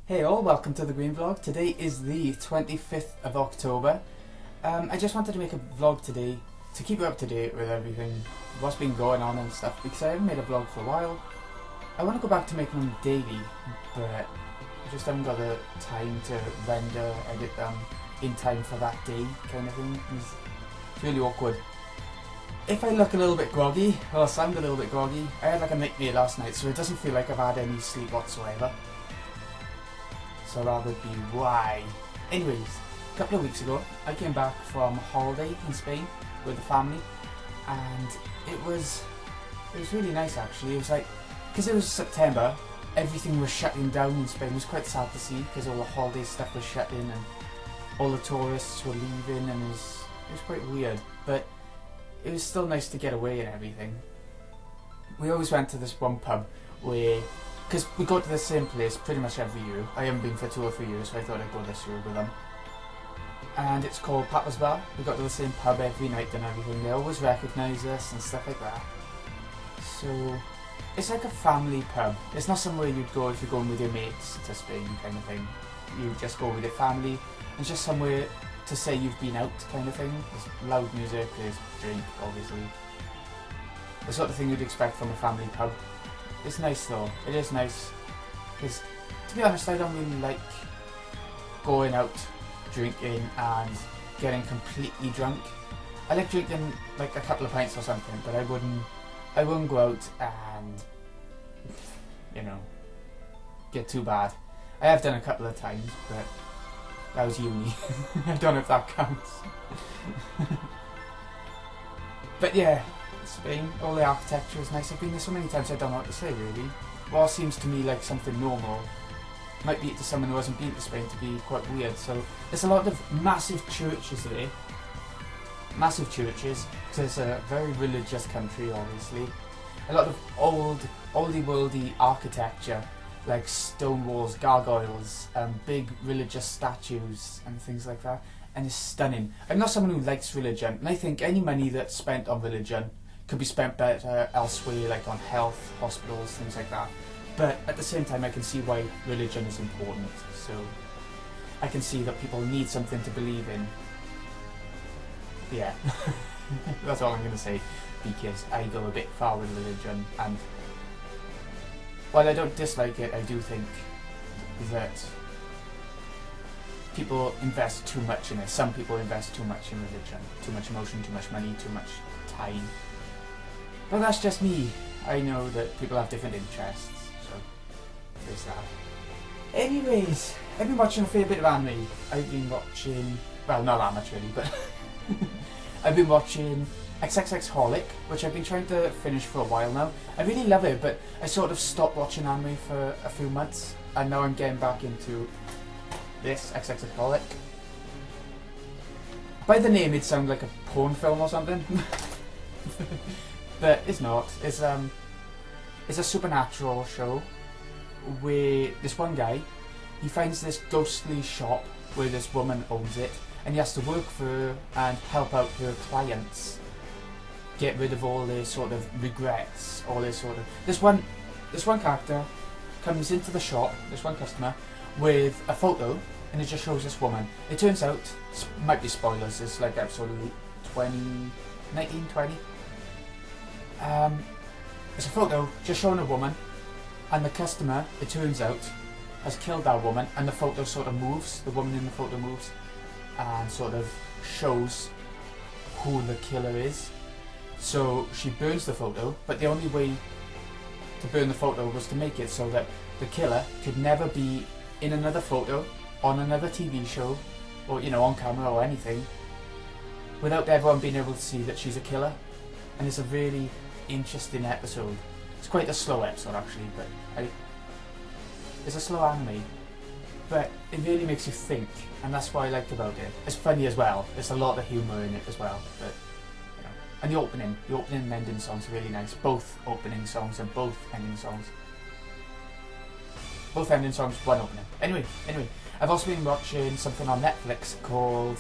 Hey all, welcome to the Green Vlog. Today is the 25th of October. I just wanted to make a vlog today to keep you up to date with everything, what's been going on and stuff, because I haven't made a vlog for a while. I want to go back to making them daily, but I just haven't got the time to render, edit them in time for that day kind of thing. It's really awkward. If I look a little bit groggy, or sound a little bit groggy, I had like a nightmare last night, so it doesn't feel like I've had any sleep whatsoever. So that would be why. Anyways, a couple of weeks ago, I came back from holiday in Spain with the family, and it was really nice actually. It was like, because it was September, everything was shutting down in Spain. It was quite sad to see because all the holiday stuff was shutting and all the tourists were leaving, and it was quite weird. But it was still nice to get away and everything. We always went to this one pub where, because we go to the same place pretty much every year. I haven't been for 2 or 3 years, so I thought I'd go this year with them. And it's called Papa's Bar. We go to the same pub every night and everything. They always recognise us and stuff like that. So it's like a family pub. It's not somewhere you'd go if you're going with your mates to Spain kind of thing. You just go with your family. It's just somewhere to say you've been out kind of thing. There's loud music, there's drink obviously. The sort of thing you'd expect from a family pub. It's nice though, it is nice, because to be honest I don't really like going out drinking and getting completely drunk. I like drinking like a couple of pints or something, but I wouldn't go out and, you know, get too bad. I have done a couple of times, but that was uni. I don't know if that counts. But yeah, Spain, all the architecture is nice. I've been there so many times I don't know what to say really. What seems to me like something normal might be to someone who hasn't been to Spain to be quite weird. So there's a lot of massive churches there. Massive churches, because it's a very religious country obviously. A lot of oldie worldy architecture, like stone walls, gargoyles, big religious statues and things like that. And it's stunning. I'm not someone who likes religion, and I think any money that's spent on religion could be spent better elsewhere, like on health, hospitals, things like that. But at the same time I can see why religion is important. So I can see that people need something to believe in. Yeah. That's all I'm going to say, because I go a bit far with religion, and while I don't dislike it, I do think that people invest too much in it. Some people invest too much in religion. Too much emotion, too much money, too much time. But that's just me. I know that people have different interests, so there's that. Anyways, I've been watching a fair bit of anime. I've been watching, well, not that much really, but I've been watching XXXHolic, which I've been trying to finish for a while now. I really love it, but I sort of stopped watching anime for a few months, and now I'm getting back into this, XXXHolic. By the name, it sounds like a porn film or something. But it's not. It's a supernatural show where this one guy, he finds this ghostly shop where this woman owns it, and he has to work for her and help out her clients get rid of all their sort of regrets, all their sort of... This one character comes into the shop, this one customer, with a photo, and it just shows this woman. It turns out, might be spoilers, it's like episode 19, 20. It's a photo just showing a woman, and the customer, it turns out, has killed that woman, and the photo sort of moves, the woman in the photo moves, and sort of shows who the killer is. So she burns the photo, but the only way to burn the photo was to make it so that the killer could never be in another photo, on another TV show, or, you know, on camera or anything, without everyone being able to see that she's a killer. And it's a really interesting episode. It's quite a slow episode actually, but it's a slow anime, but it really makes you think, and that's what I liked about it. It's funny as well. There's a lot of humour in it as well, but you know. And the opening and ending songs are really nice. Both opening songs and both ending songs. Both ending songs, one opening. Anyway, I've also been watching something on Netflix called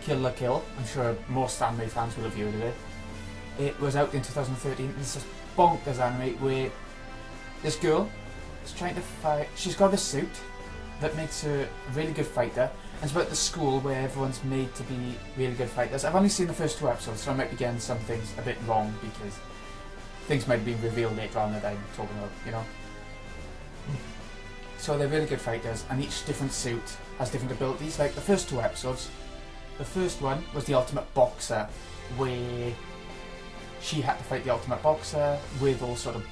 Kill la Kill. I'm sure most anime fans will have heard of it. It was out in 2013. It's this bonkers anime where this girl is trying to fight. She's got this suit, that makes her a really good fighter. And it's about the school where everyone's made to be really good fighters. I've only seen the first 2 episodes, so I might be getting some things a bit wrong because things might be revealed later on that I'm talking about, you know. So they're really good fighters, and each different suit has different abilities. Like the first 2 episodes, the first one was the Ultimate Boxer, where she had to fight the Ultimate Boxer with all sort of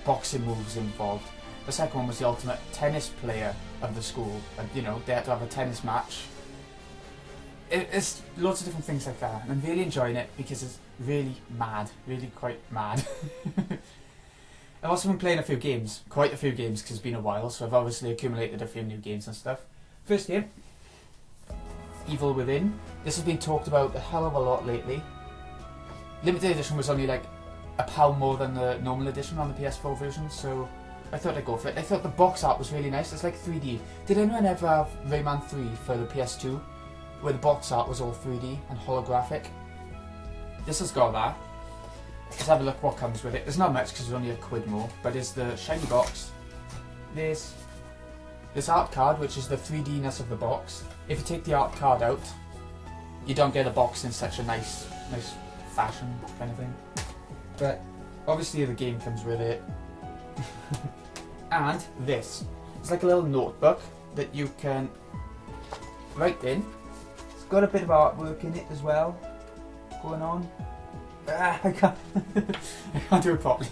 boxing moves involved. The second one was the Ultimate Tennis Player of the school, and you know, they had to have a tennis match. It's lots of different things like that, and I'm really enjoying it because it's really mad, really quite mad. I've also been playing quite a few games, because it's been a while, so I've obviously accumulated a few new games and stuff. First game, Evil Within. This has been talked about a hell of a lot lately. Limited edition was only like £1 more than the normal edition on the PS4 version, so I thought I'd go for it. I thought the box art was really nice. It's like 3D. Did anyone ever have Rayman 3 for the PS2, where the box art was all 3D and holographic? This has got that. Let's have a look what comes with it. There's not much because it's only £1 more, but it's the shiny box. This art card, which is the 3D-ness of the box. If you take the art card out, you don't get a box in such a nice fashion kind of thing. But obviously the game comes with it. And this. It's like a little notebook that you can write in. It's got a bit of artwork in it as well going on. I can't I can't do it properly.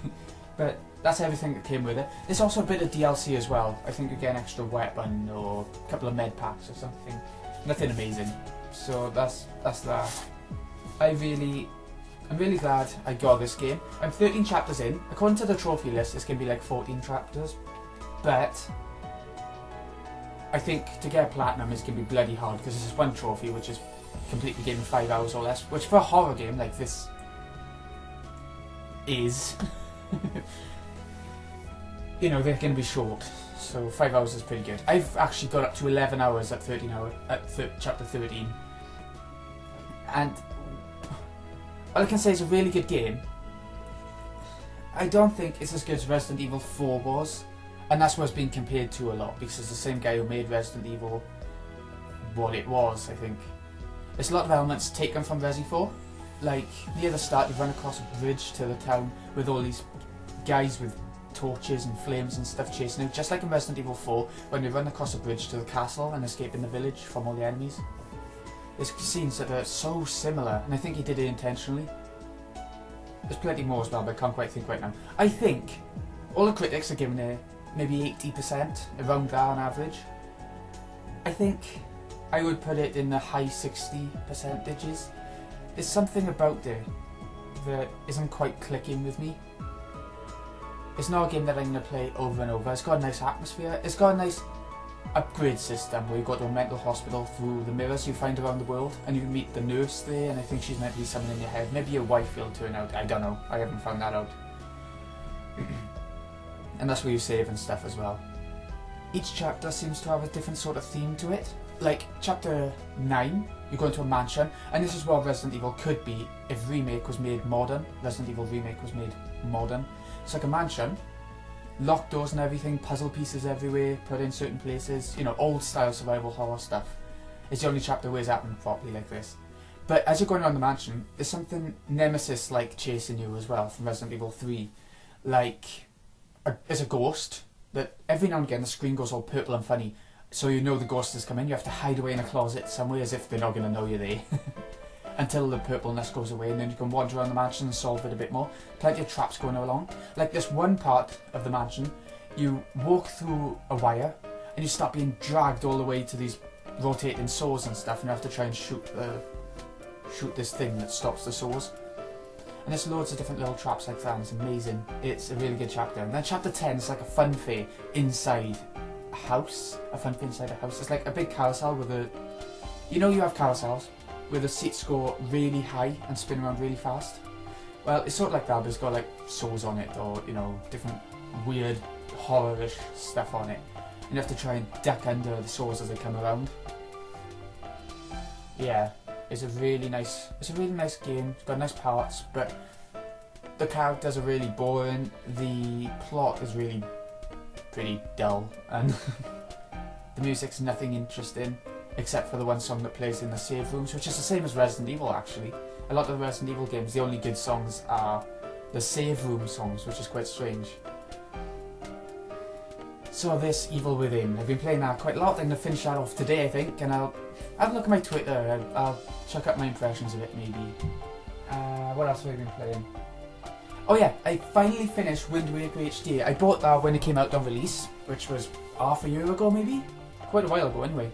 But that's everything that came with it. There's also a bit of DLC as well. I think you get an extra weapon or a couple of med packs or something. Nothing amazing. So that's that. I'm really glad I got this game. I'm 13 chapters in. According to the trophy list, it's going to be like 14 chapters. But I think to get a platinum is going to be bloody hard, because this is one trophy which is complete the game in 5 hours or less. Which for a horror game like this is... you know, they're going to be short. So 5 hours is pretty good. I've actually got up to 11 hours at chapter 13. And all I can say is a really good game. I don't think it's as good as Resident Evil 4 was, and that's what it's been compared to a lot, because it's the same guy who made Resident Evil what it was, I think. There's a lot of elements taken from Resi 4. Like, near the start you run across a bridge to the town with all these guys with torches and flames and stuff chasing you, just like in Resident Evil 4 when you run across a bridge to the castle and escaping the village from all the enemies. There's scenes that are so similar, and I think he did it intentionally. There's plenty more as well, but I can't quite think right now. I think all the critics are giving it maybe 80%, around that on average. I think I would put it in the high 60%. There's something about it that isn't quite clicking with me. It's not a game that I'm going to play over and over. It's got a nice atmosphere. It's got a nice upgrade system where you go to a mental hospital through the mirrors you find around the world, and you meet the nurse there, and I think she's meant to be someone in your head. Maybe your wife will turn out. I don't know. I haven't found that out. And that's where you save and stuff as well. Each chapter seems to have a different sort of theme to it. Like chapter 9, you go into a mansion, and this is what Resident Evil could be if Remake was made modern. Resident Evil Remake was made modern. It's like a mansion, locked doors and everything, puzzle pieces everywhere, put in certain places, you know, old style survival horror stuff. It's the only chapter where it's happened properly like this. But as you're going around the mansion, there's something Nemesis-like chasing you as well from Resident Evil 3. Like, there's a ghost that every now and again the screen goes all purple and funny, so you know the ghost is coming. You have to hide away in a closet somewhere as if they're not going to know you're there. Until the purpleness goes away, and then you can wander around the mansion and solve it a bit more. Plenty of traps going along. Like this one part of the mansion, you walk through a wire and you start being dragged all the way to these rotating saws and stuff, and you have to try and shoot this thing that stops the saws. And there's loads of different little traps like that, and it's amazing. It's a really good chapter. And then chapter 10 is like a fun fair inside a house. A fun fair inside a house. It's like a big carousel with a... You know you have carousels where the seats go really high and spin around really fast? Well, it's sort of like that, but it's got like saws on it, or, you know, different weird horror-ish stuff on it. And you have to try and duck under the saws as they come around. Yeah, it's a really nice game. It's got nice parts, but the characters are really boring. The plot is really pretty dull, and the music's nothing interesting, except for the one song that plays in the save rooms, which is the same as Resident Evil actually. A lot of the Resident Evil games, the only good songs are the save room songs, which is quite strange. So this Evil Within, I've been playing that quite a lot. I'm going to finish that off today, I think, and I'll have a look at my Twitter. I'll check out my impressions of it, maybe. What else have I been playing? Oh yeah, I finally finished Wind Waker HD. I bought that when it came out on release, which was half a year ago, maybe? Quite a while ago, anyway.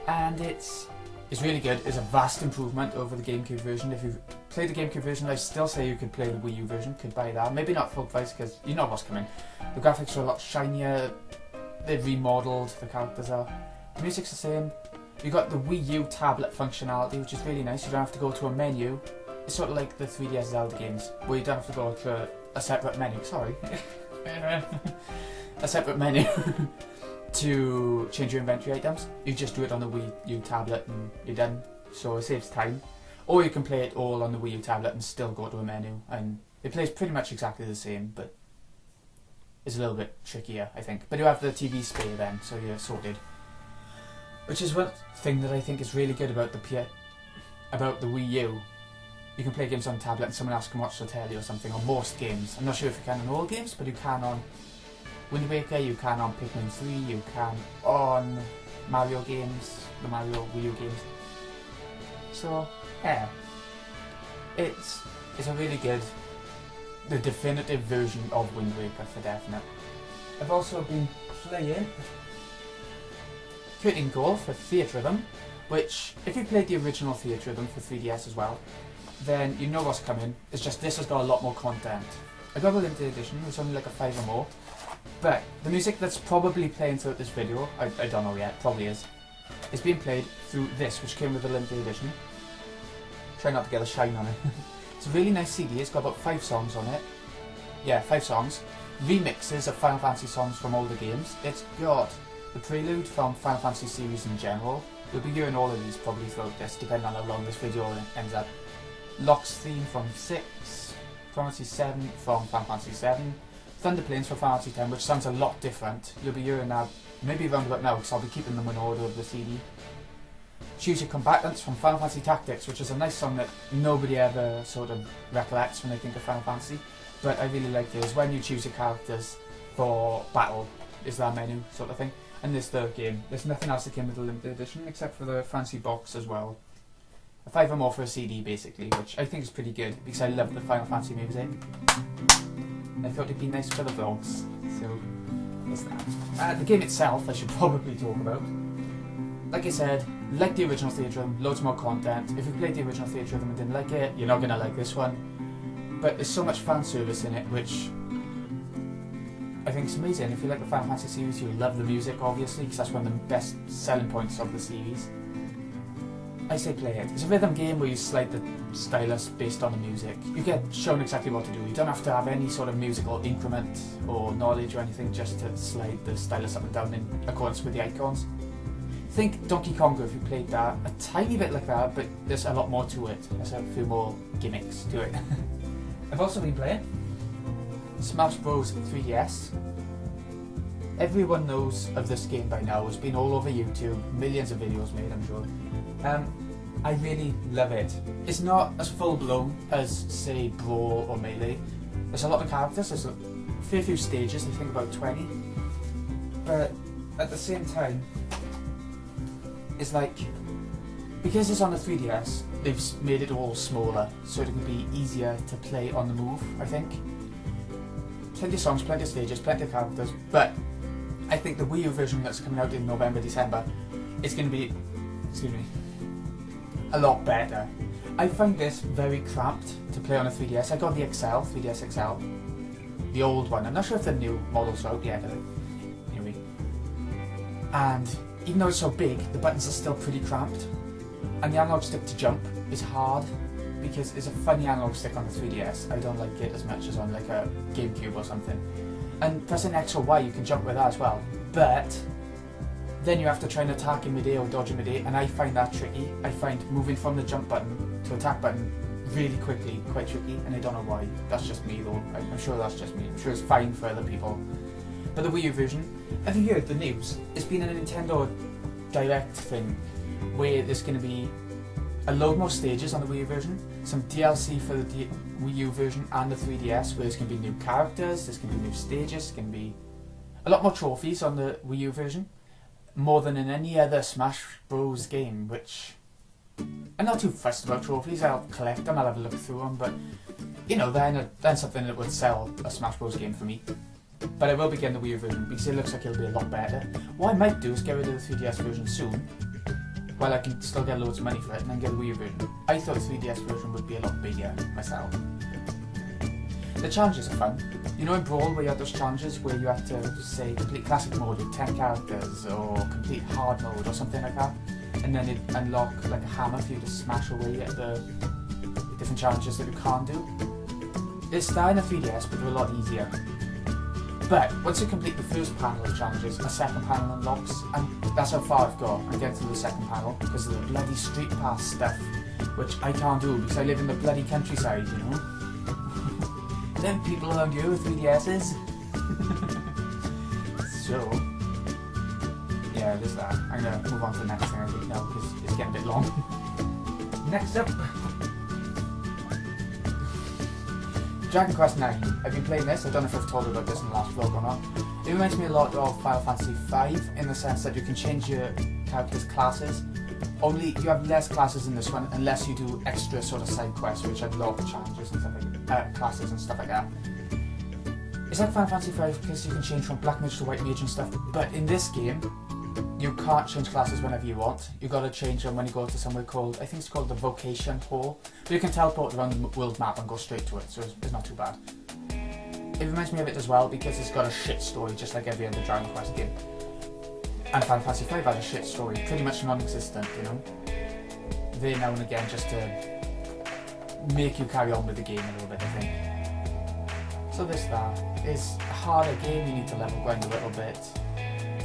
And it's really good. It's a vast improvement over the GameCube version. If you've played the GameCube version, I still say you could play the Wii U version, could buy that. Maybe not full price, because you know what's coming. The graphics are a lot shinier, they've remodeled, the characters are. The music's the same. You've got the Wii U tablet functionality, which is really nice. You don't have to go to a menu. It's sort of like the 3DS Zelda games, where you don't have to go to a separate menu, sorry. A separate menu to change your inventory items. You just do it on the Wii U tablet and you're done, so it saves time. Or you can play it all on the Wii U tablet and still go to a menu, and it plays pretty much exactly the same, but it's a little bit trickier, I think. But you have the TV spare then, so you're sorted. Which is one thing that I think is really good about the Wii U. You can play games on tablet and someone else can watch the telly or something, on most games. I'm not sure if you can on all games, but you can on Wind Waker, you can on Pikmin 3, you can on Mario games, the Mario Wii U games. So, yeah. It's a really good, the definitive version of Wind Waker for definite. I've also been playing Curtain Call for Theatrhythm, which, if you played the original Theatrhythm for 3DS as well, then you know what's coming. It's just this has got a lot more content. I got a limited edition, it's only like a 5 or more, but the music that's probably playing throughout this video, I don't know yet, probably is being played through this, which came with the limited edition. Try not to get a shine on it. It's a really nice CD, it's got about 5 songs on it. Yeah, 5 songs. Remixes of Final Fantasy songs from older games. It's got the prelude from Final Fantasy series in general. You'll be hearing all of these probably throughout this, depending on how long this video ends up. Locke's theme from 6, Final Fantasy 7 from Final Fantasy 7, Thunder Plains from Final Fantasy 10, which sounds a lot different. You'll be hearing that maybe around about now, because I'll be keeping them in order of the CD. Choose Your Combatants from Final Fantasy Tactics, which is a nice song that nobody ever sort of recollects when they think of Final Fantasy, but I really like it. It's when you choose your characters for battle, is that menu sort of thing. And this third game, there's nothing else that came with the limited edition except for the fancy box as well. A 5 or more for a CD basically, which I think is pretty good because I love the Final Fantasy music. I thought it'd be nice for the vlogs, so there's that. The game itself I should probably talk about. Like I said, like the original Theatrhythm, loads more content. If you played the original Theatrhythm and didn't like it, you're not going to like this one. But there's so much fan service in it, which I think is amazing. If you like the Final Fantasy series, you'll love the music, obviously, because that's one of the best selling points of the series. I say play it. It's a rhythm game where you slide the stylus based on the music. You get shown exactly what to do. You don't have to have any sort of musical increment or knowledge or anything just to slide the stylus up and down in accordance with the icons. Think Donkey Konga if you played that. A tiny bit like that, but there's a lot more to it. There's a few more gimmicks to it. I've also been playing Smash Bros 3DS. Everyone knows of this game by now. It's been all over YouTube, millions of videos made, I'm sure. I really love it. It's not as full blown as, say, Brawl or Melee. There's a lot of characters, there's a fair few stages, I think about 20. But at the same time, it's like, because it's on the 3DS, they've made it all smaller, so it can be easier to play on the move, I think. Plenty of songs, plenty of stages, plenty of characters, but I think the Wii U version that's coming out in November, December, is going to be, excuse me, a lot better. I find this very cramped to play on a 3DS. I got the XL, 3DS XL, the old one. I'm not sure if the new models are out yet, anyway. And even though it's so big, the buttons are still pretty cramped. And the analog stick to jump is hard, because it's a funny analog stick on the 3DS. I don't like it as much as on like a GameCube or something. And pressing X or Y, you can jump with that as well. But then you have to try and attack in mid-air or dodge in mid-air, and I find that tricky. I find moving from the jump button to attack button really quickly quite tricky, and I don't know why. That's just me though. I'm sure that's just me. I'm sure it's fine for other people. But the Wii U version, have you heard the news? It's been a Nintendo Direct thing where there's going to be a load more stages on the Wii U version, some DLC for the Wii U version and the 3DS, where there's going to be new characters, there's going to be new stages, there's going to be a lot more trophies on the Wii U version, more than in any other Smash Bros game, which I'm not too fussed about trophies. I'll collect them, I'll have a look through them, but you know, then something that would sell a Smash Bros game for me. But I will be getting the Wii U version because it looks like it'll be a lot better. What I might do is get rid of the 3DS version soon, while I can still get loads of money for it, and then get the Wii U version. I thought the 3DS version would be a lot bigger myself. The challenges are fun. You know in Brawl where you had those challenges where you had to say complete classic mode with 10 characters or complete hard mode or something like that, and then it unlock like a hammer for you to smash away at the different challenges that you can't do. It's that in the 3DS, but they're a lot easier. But once you complete the first panel of challenges, a second panel unlocks, and that's how far I've got. I'm getting to the second panel because of the bloody street pass stuff, which I can't do because I live in the bloody countryside, you know. Them people around here with 3DSs. So, yeah, there's that. I'm gonna move on to the next thing I think now because it's getting a bit long. Next up, Dragon Quest IX. I've been playing this. I don't know if I've told you about this in the last vlog or not. It reminds me a lot of Final Fantasy V in the sense that you can change your character's classes. Only you have less classes in this one unless you do extra sort of side quests which unlock challenges and stuff like classes and stuff like that. It's like Final Fantasy V because you can change from black mage to white mage and stuff, but in this game you can't change classes whenever you want. You got to change them when you go to somewhere called, I think it's called the Vocation Hall. But you can teleport around the world map and go straight to it, so it's not too bad. It reminds me of it as well because it's got a shit story just like every other Dragon Quest game. And Final Fantasy V had a shit story, pretty much non-existent, you know. There now and again just to make you carry on with the game a little bit, I think. So this that. It's a harder game, you need to level grind a little bit.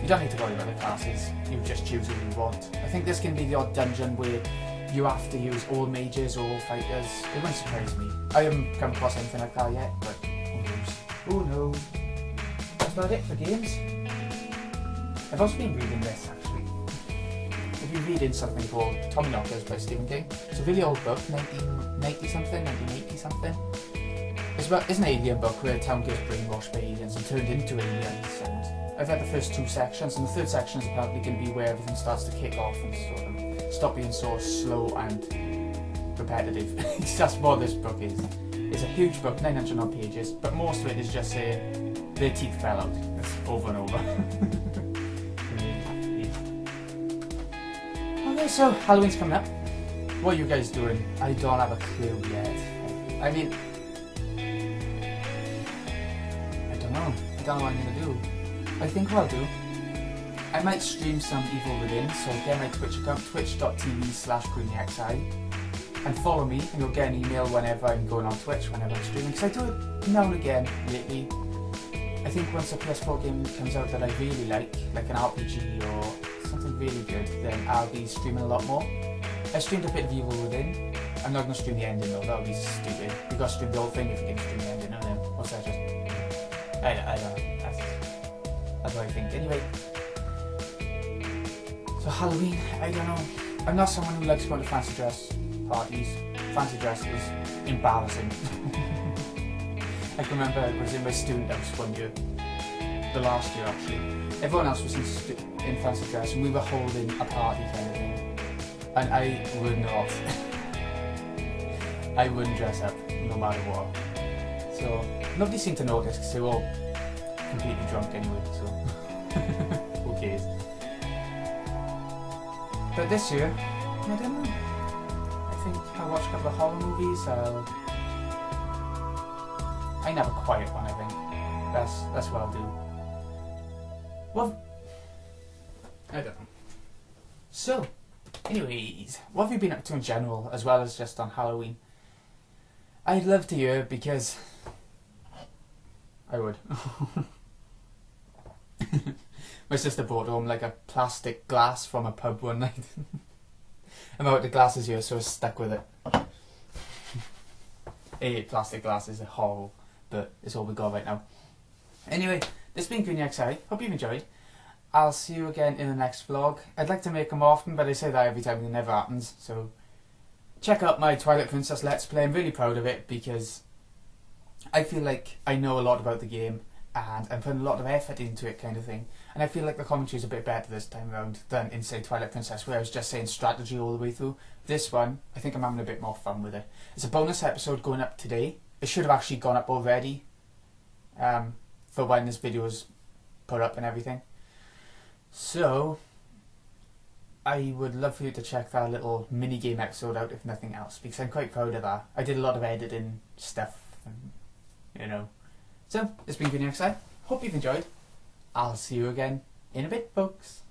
You don't need to worry about the classes, you just choose who you want. I think this can be the odd dungeon where you have to use all mages or all fighters. It wouldn't surprise me. I haven't come across anything like that yet, but who knows? Who knows? That's about it for games. I've also been reading this actually. I've been reading something called Tommyknockers by Stephen King. It's a really old book, 1990 something, 1980 something. It's an alien book where a town gets brainwashed by aliens and turned into aliens, and I've read the first 2 sections, and the 3rd section is apparently going to be where everything starts to kick off and sort of stop being so slow and repetitive. That's what this book is. It's a huge book, 900 odd pages, but most of it is just saying their teeth fell out. It's over and over. Okay, so Halloween's coming up. What are you guys doing? I don't have a clue yet. I mean, I don't know what I'm going to do. I think what I'll do, I might stream some Evil Within, so get my Twitch account, twitch.tv/QueenieXI, and follow me, and you'll get an email whenever I'm going on Twitch, whenever I'm streaming, because I do it now and again lately. I think once a PS4 game comes out that I really like an RPG or something really good, then I'll be streaming a lot more. I streamed a bit of Evil Within. I'm not going to stream the ending though, that would be stupid. You've got to stream the whole thing if you're going to stream the ending, and then what's that just... I don't know. That's what I think. Anyway, so Halloween, I don't know. I'm not someone who likes going to fancy dress parties. Fancy dress is embarrassing. I can remember I was in my student house one year, the last year actually. Everyone else was in fancy dress and we were holding a party kind of thing. And I would not. I wouldn't dress up no matter what. So nobody seemed to notice because they were all completely drunk anyway, so who cares? But this year, I don't know. I think I'll watch a couple of horror movies. I can have a quiet one, I think. That's what I'll do. Well, I don't know. So, anyways, what have you been up to in general, as well as just on Halloween? I'd love to hear because I would. My sister brought home like a plastic glass from a pub one night. I'm out the glasses here, so I was stuck with it. Plastic glasses are horrible, but it's all we got right now. Anyway, this has been GreenyXI. Hope you've enjoyed. I'll see you again in the next vlog. I'd like to make them often, but I say that every time and it never happens. So check out my Twilight Princess Let's Play. I'm really proud of it because I feel like I know a lot about the game and I'm putting a lot of effort into it, kind of thing. And I feel like the commentary is a bit better this time around than in, say, Twilight Princess, where I was just saying strategy all the way through. This one, I think I'm having a bit more fun with it. It's a bonus episode going up today. It should have actually gone up already for when this video is put up and everything. So I would love for you to check that little mini game episode out, if nothing else, because I'm quite proud of that. I did a lot of editing stuff, and, you know. So, it's been GreenyXI. Hope you've enjoyed. I'll see you again in a bit, folks.